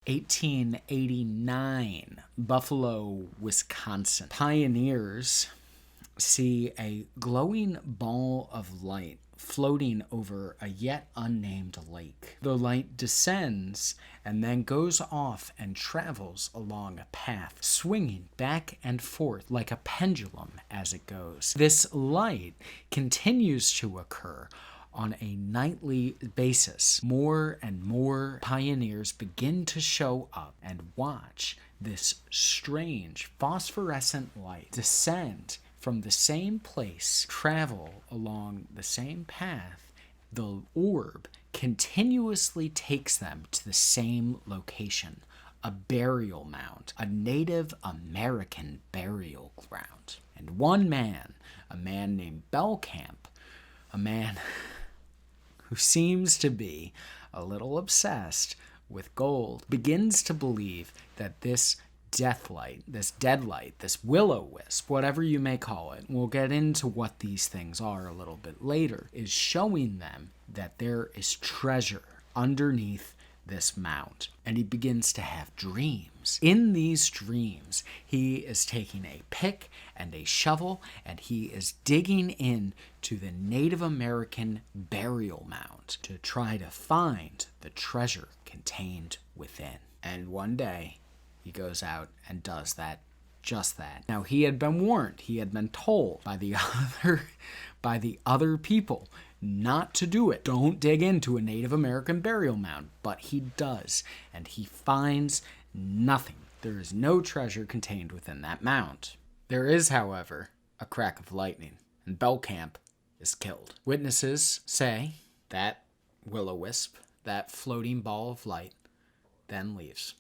1889, Buffalo, Wisconsin. Pioneers see a glowing ball of light floating over a yet unnamed lake. The light descends and then goes off and travels along a path, swinging back and forth like a pendulum as it goes. This light continues to occur on a nightly basis. More and more pioneers begin to show up and watch this strange phosphorescent light descend from the same place, travel along the same path. The orb continuously takes them to the same location, a burial mound, a Native American burial ground. And one man, a man named Belcamp, a man who seems to be a little obsessed with gold, begins to believe that this deathlight, this deadlight, this will-o-wisp, whatever you may call it, we'll get into what these things are a little bit later, is showing them that there is treasure underneath this mound. And he begins to have dreams. In these dreams, he is taking a pick and a shovel and he is digging in to the Native American burial mound to try to find the treasure contained within. And one day, he goes out and does just that. Now, he had been warned, he had been told by the other people not to do it. Don't dig into a Native American burial mound. But he does, and he finds nothing. There is no treasure contained within that mound. There is, however, a crack of lightning, and Belcamp is killed. Witnesses say that will-o-wisp, that floating ball of light, then leaves.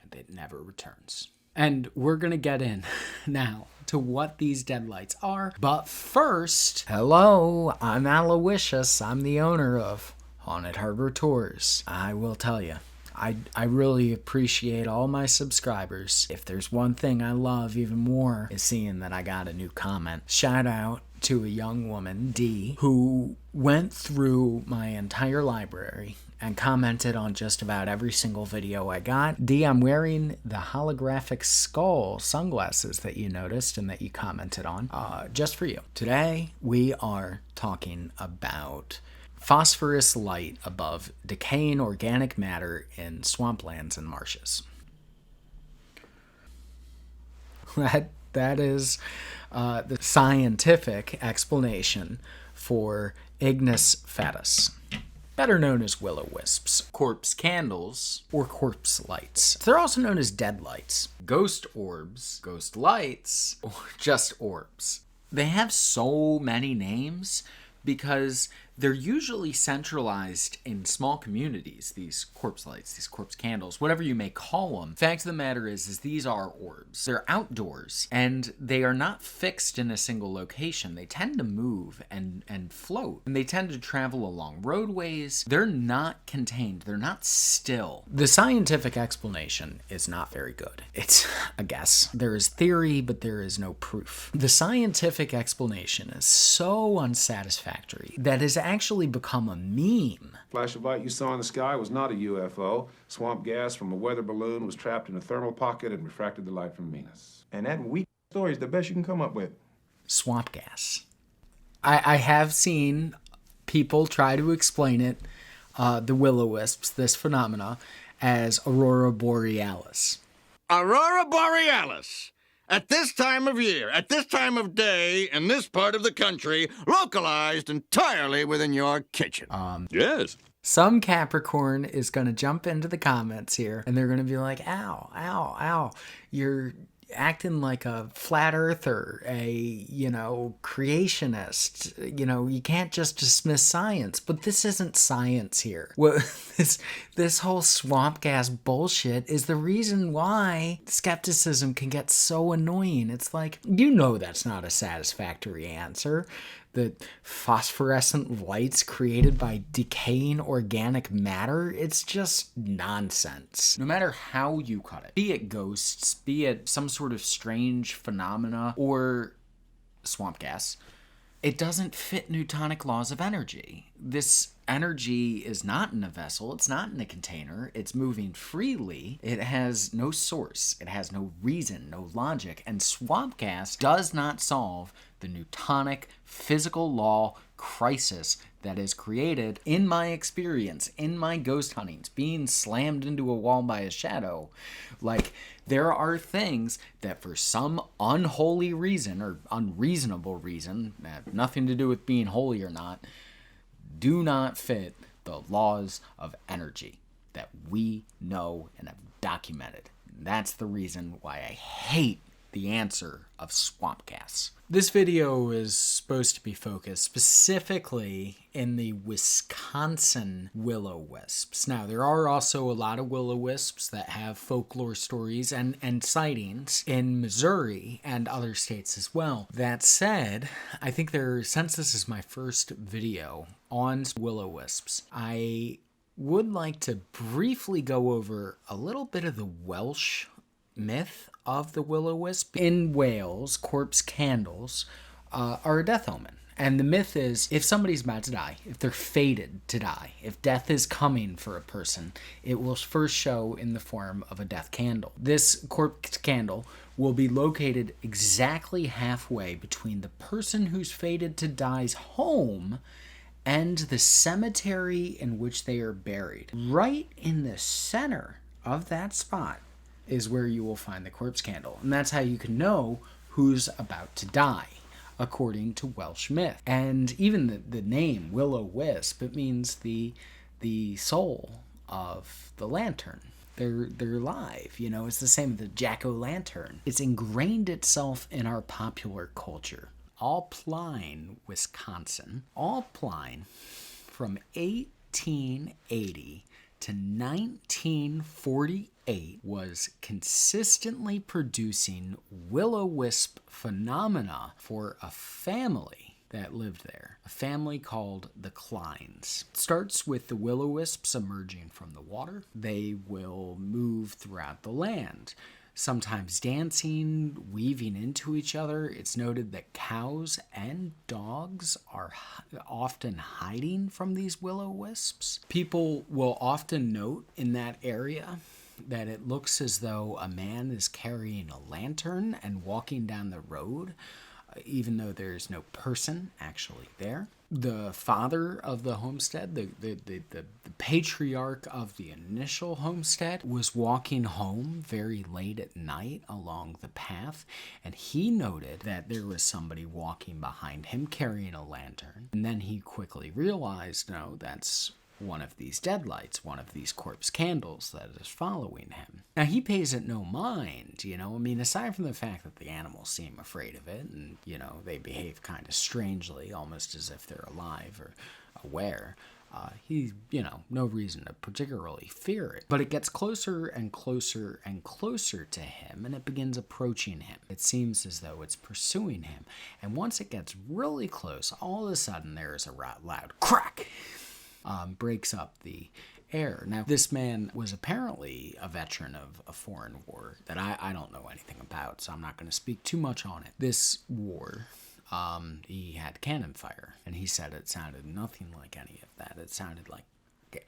And it never returns. And we're going to get in now to what these deadlights are. But first, hello, I'm Aloysius. I'm the owner of Haunted Harbor Tours. I will tell you, I really appreciate all my subscribers. If there's one thing I love even more is seeing that I got a new comment. Shout out to a young woman, Dee, who went through my entire library and commented on just about every single video I got. Dee, I'm wearing the holographic skull sunglasses that you noticed and that you commented on, just for you. Today, we are talking about phosphorus light above decaying organic matter in swamplands and marshes. That is the scientific explanation for Ignis fatuus, better known as will-o-wisps, corpse candles, or corpse lights. They're also known as dead lights, ghost orbs, ghost lights, or just orbs. They have so many names because they're usually centralized in small communities, these corpse lights, these corpse candles, whatever you may call them. Fact of the matter is these are orbs. They're outdoors, and they are not fixed in a single location. They tend to move and float, and they tend to travel along roadways. They're not contained. They're not still. The scientific explanation is not very good. It's a guess. There is theory, but there is no proof. The scientific explanation is so unsatisfactory that is actually become a meme. Flash of light you saw in the sky was not a UFO. Swamp gas from a weather balloon was trapped in a thermal pocket and refracted the light from Venus. And that weak story is the best you can come up with. Swamp gas. I have seen people try to explain it, the will-o-wisps, this phenomena, as aurora borealis. Aurora borealis! At this time of year, at this time of day, in this part of the country, localized entirely within your kitchen. Yes. Some Capricorn is going to jump into the comments here, and they're going to be like, ow, ow, ow, you're acting like a flat earther, a, creationist. You can't just dismiss science, but this isn't science here. This whole swamp gas bullshit is the reason why skepticism can get so annoying. It's like, that's not a satisfactory answer. The phosphorescent lights created by decaying organic matter, it's just nonsense. No matter how you cut it, be it ghosts, be it some sort of strange phenomena, or swamp gas, it doesn't fit Newtonic laws of energy. This Energy is not in a vessel, it's not in a container, it's moving freely, it has no source, it has no reason, no logic, and swamp gas does not solve the Newtonic physical law crisis that is created, in my experience, in my ghost huntings, being slammed into a wall by a shadow. Like, there are things that for some unholy reason or unreasonable reason, have nothing to do with being holy or not, do not fit the laws of energy that we know and have documented. That's the reason why I hate the answer of swamp gas. This video is supposed to be focused specifically in the Wisconsin will-o-wisps. Now, there are also a lot of will-o-wisps that have folklore stories and sightings in Missouri and other states as well. That said, I think since this is my first video on will-o-wisps, I would like to briefly go over a little bit of the Welsh myth of the will-o-wisp. In Wales, corpse candles are a death omen. And the myth is, if somebody's about to die, if they're fated to die, if death is coming for a person, it will first show in the form of a death candle. This corpse candle will be located exactly halfway between the person who's fated to die's home and the cemetery in which they are buried. Right in the center of that spot is where you will find the corpse candle. And that's how you can know who's about to die, according to Welsh myth. And even the name Will-o-Wisp, it means the soul of the lantern. They're alive, you know. It's the same with the jack-o'-lantern. It's ingrained itself in our popular culture. Alpine, Wisconsin, Alpine, from 1880 to 1948 was consistently producing will-o-wisp phenomena for a family that lived there, a family called the Kleins. It starts with the will-o-wisps emerging from the water. They will move throughout the land, sometimes dancing, weaving into each other. It's noted that cows and dogs are often hiding from these will-o-wisps. People will often note in that area that it looks as though a man is carrying a lantern and walking down the road, even though there's no person actually there. The father of the homestead, the patriarch of the initial homestead, was walking home very late at night along the path, and he noted that there was somebody walking behind him carrying a lantern. And then he quickly realized, no, that's one of these deadlights, one of these corpse candles that is following him. Now, he pays it no mind, you know. I mean, aside from the fact that the animals seem afraid of it and, you know, they behave kind of strangely, almost as if they're alive or aware, he, you know, no reason to particularly fear it. But it gets closer and closer and closer to him, and it begins approaching him. It seems as though it's pursuing him. And once it gets really close, all of a sudden there is a loud crack. Breaks up the air. Now, this man was apparently a veteran of a foreign war that I don't know anything about, so I'm not going to speak too much on it. This war, he had cannon fire, and he said it sounded nothing like any of that. It sounded like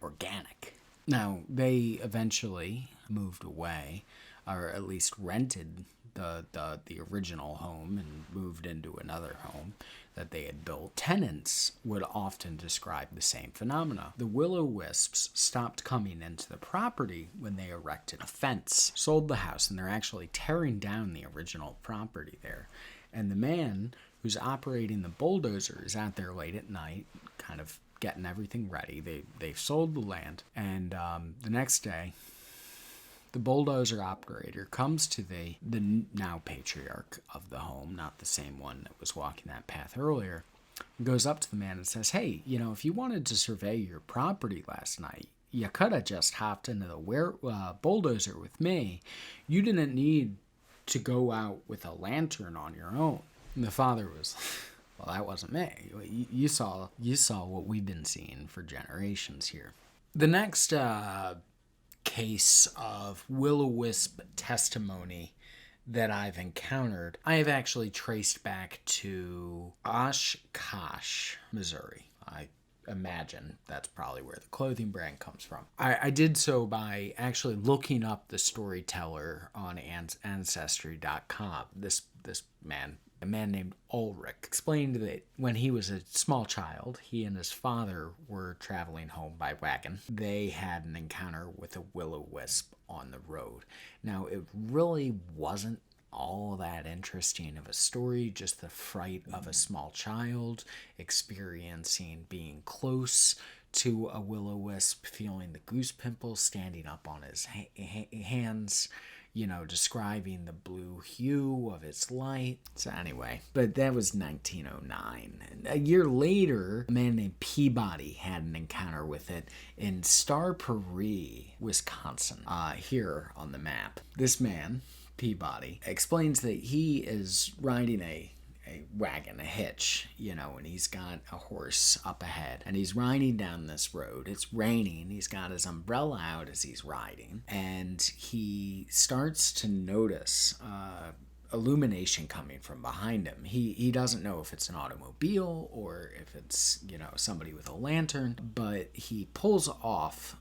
organic. Now, they eventually moved away, or at least rented the original home and moved into another home that they had built. Tenants would often describe the same phenomena. The will-o-wisps stopped coming into the property when they erected a fence, sold the house, and they're actually tearing down the original property there. And the man who's operating the bulldozer is out there late at night, kind of getting everything ready. They've sold the land, and the next day, the bulldozer operator comes to the now patriarch of the home, not the same one that was walking that path earlier, goes up to the man and says, hey, you know, if you wanted to survey your property last night, you could have just hopped into the bulldozer with me. You didn't need to go out with a lantern on your own. And the father was, well, that wasn't me. You saw what we've been seeing for generations here. The next case of will-o-wisp testimony that I've encountered, I have actually traced back to Oshkosh, Missouri. I imagine that's probably where the clothing brand comes from. I did so by actually looking up the storyteller on Ancestry.com. This man, a man named Ulrich, explained that when he was a small child, he and his father were traveling home by wagon. They had an encounter with a will-o-wisp on the road. Now, it really wasn't all that interesting of a story, just the fright of a small child experiencing being close to a will-o-wisp, feeling the goose pimples standing up on his hands, describing the blue hue of its light. So anyway, but that was 1909. And a year later, a man named Peabody had an encounter with it in Star Prairie, Wisconsin, here on the map. This man, Peabody, explains that he is riding a wagon, a hitch, and he's got a horse up ahead, and he's riding down this road. It's raining. He's got his umbrella out as he's riding, and he starts to notice illumination coming from behind him. He doesn't know if it's an automobile or if it's, somebody with a lantern, but he pulls off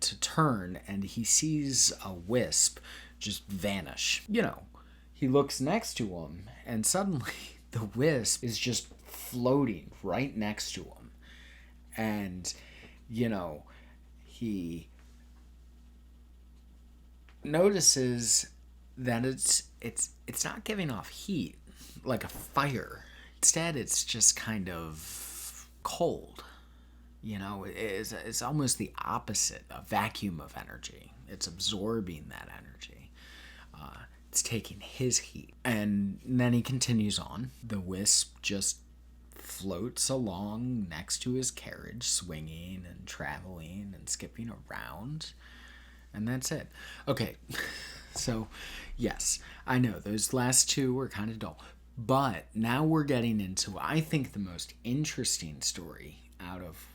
to turn, and he sees a wisp just vanish. He looks next to him, and suddenly the wisp is just floating right next to him. And, he notices that it's not giving off heat like a fire. Instead, it's just kind of cold. It's almost the opposite, a vacuum of energy. It's absorbing that energy. It's taking his heat. And then he continues on. The wisp just floats along next to his carriage, swinging and traveling and skipping around. And that's it. Okay, so yes, I know those last two were kind of dull. But now we're getting into, I think, the most interesting story out of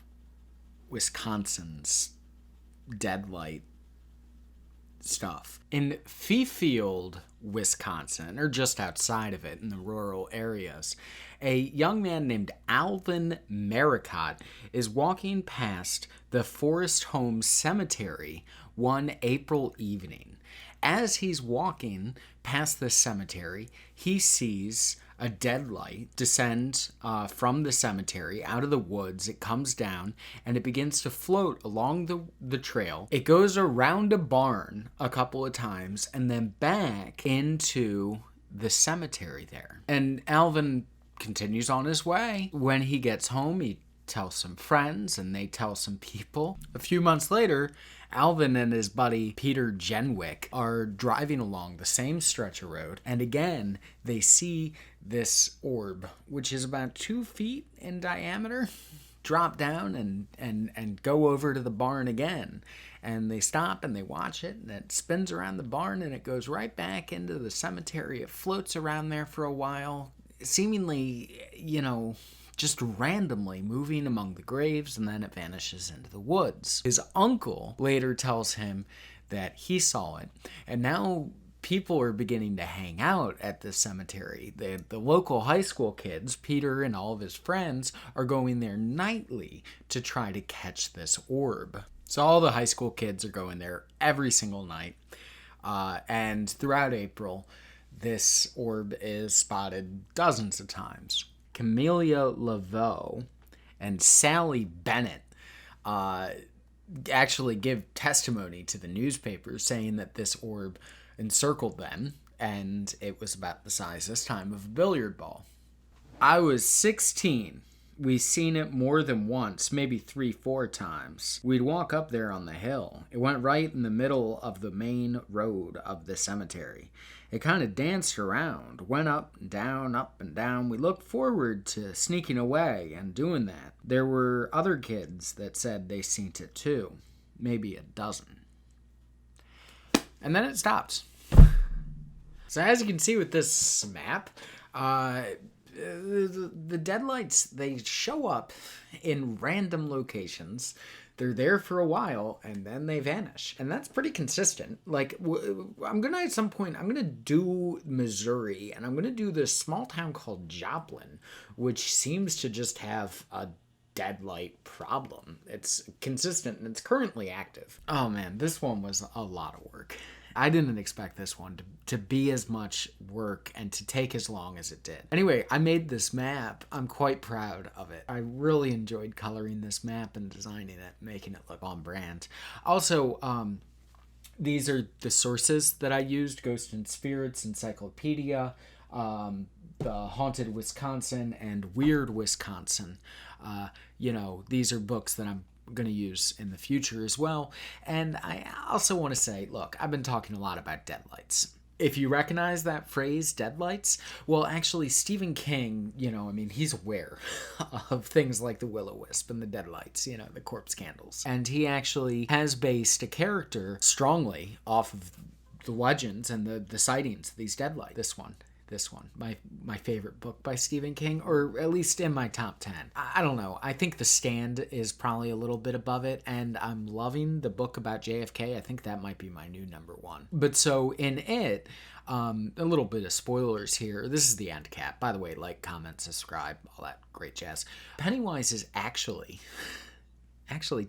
Wisconsin's deadlight stuff. In Fifield, Wisconsin, or just outside of it in the rural areas, a young man named Alvin Maricott is walking past the Forest Home Cemetery one April evening. As he's walking past the cemetery, he sees a deadlight descend from the cemetery out of the woods. It comes down and it begins to float along the trail. It goes around a barn a couple of times and then back into the cemetery there. And Alvin continues on his way. When he gets home, he tells some friends and they tell some people. A few months later, Alvin and his buddy Peter Genwick are driving along the same stretch of road, and again they see this orb, which is about 2 feet in diameter, drop down and go over to the barn again. And they stop and they watch it, and it spins around the barn and it goes right back into the cemetery. It floats around there for a while, seemingly, just randomly moving among the graves, and then it vanishes into the woods. His uncle later tells him that he saw it, and now people are beginning to hang out at the cemetery. The local high school kids, Peter and all of his friends, are going there nightly to try to catch this orb. So all the high school kids are going there every single night, and throughout April, this orb is spotted dozens of times. Camellia Laveau and Sally Bennett actually give testimony to the newspaper saying that this orb encircled them, and it was about the size this time of a billiard ball. I was 16. We seen it more than once, maybe 3-4 times. We'd walk up there on the hill. It went right in the middle of the main road of the cemetery. It kind of danced around, went up and down, up and down. We looked forward to sneaking away and doing that. There were other kids that said they seen it too, maybe a dozen. And then it stops. So as you can see with this map, the deadlights, they show up in random locations. They're there for a while and then they vanish, and that's pretty consistent. Like, I'm gonna at some point, I'm gonna do Missouri, and I'm gonna do this small town called Joplin, which seems to just have a deadlight problem. It's consistent and it's currently active. Oh man, this one was a lot of work. I didn't expect this one to be as much work and to take as long as it did. Anyway, I made this map. I'm quite proud of it. I really enjoyed coloring this map and designing it, making it look on brand. Also, these are the sources that I used: Ghosts and Spirits Encyclopedia, The Haunted Wisconsin, and Weird Wisconsin. These are books that I'm going to use in the future as well. And I also want to say, look, I've been talking a lot about deadlights. If you recognize that phrase, deadlights, well, actually, Stephen King, he's aware of things like the Will-o-Wisp and the deadlights, the corpse candles. And he actually has based a character strongly off of the legends and the sightings of these deadlights. This one, my favorite book by Stephen King, or at least in my top 10. I don't know. I think The Stand is probably a little bit above it, and I'm loving the book about JFK. I think that might be my new number one. But so in it, a little bit of spoilers here. This is the end cap. By the way, like, comment, subscribe, all that great jazz. Pennywise is actually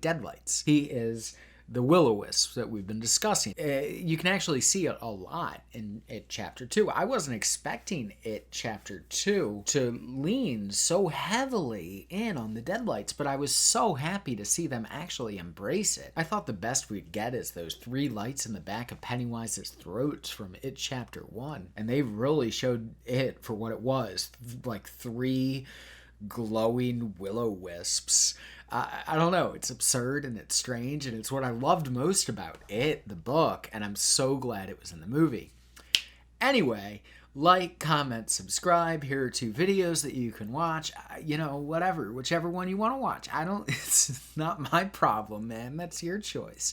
deadlights. He is the Will-o-Wisps that we've been discussing. You can actually see it a lot in It Chapter 2. I wasn't expecting It Chapter 2 to lean so heavily in on the deadlights, but I was so happy to see them actually embrace it. I thought the best we'd get is those 3 lights in the back of Pennywise's throat from It Chapter 1, and they really showed it for what it was, like 3 glowing will-o-wisps. I don't know, it's absurd and it's strange, and it's what I loved most about it, the book, and I'm so glad it was in the movie. Anyway, like, comment, subscribe. Here are 2 videos that you can watch. Whichever one you want to watch. It's not my problem, man. That's your choice.